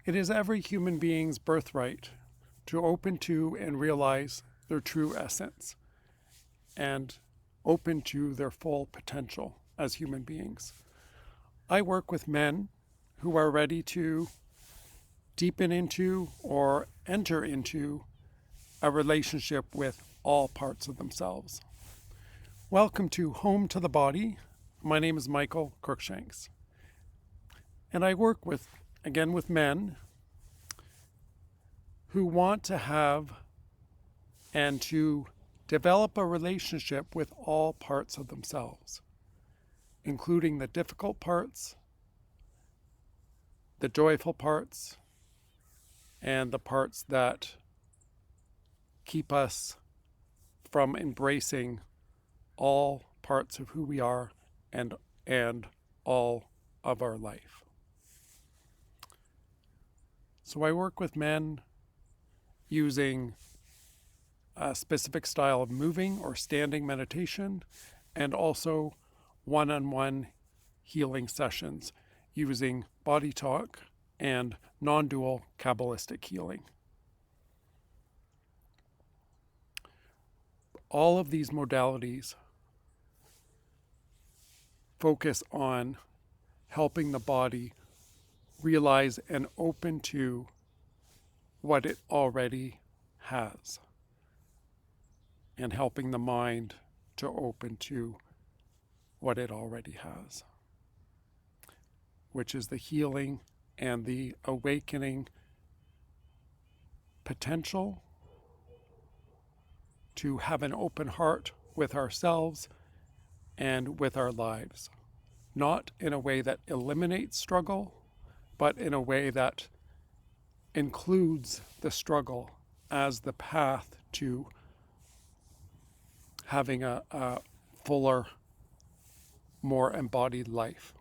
It is every human being's birthright to open to and realize their true essence and open to their full potential as human beings. I work with men who are ready to deepen into or enter into a relationship with all parts of themselves. Welcome to Home to the Body. My name is Michael Crookshanks. And I work with men who want to have and to develop a relationship with all parts of themselves, including the difficult parts, the joyful parts, and the parts that keep us from embracing all parts of who we are and all of our life. So I work with men using a specific style of moving or standing meditation, and also one-on-one healing sessions using body talk and non-dual Kabbalistic healing. All of these modalities focus on helping the body realize and open to what it already has, and helping the mind to open to what it already has, which is the healing and the awakening potential to have an open heart with ourselves and with our lives, not in a way that eliminates struggle, but in a way that includes the struggle as the path to having a fuller, more embodied life.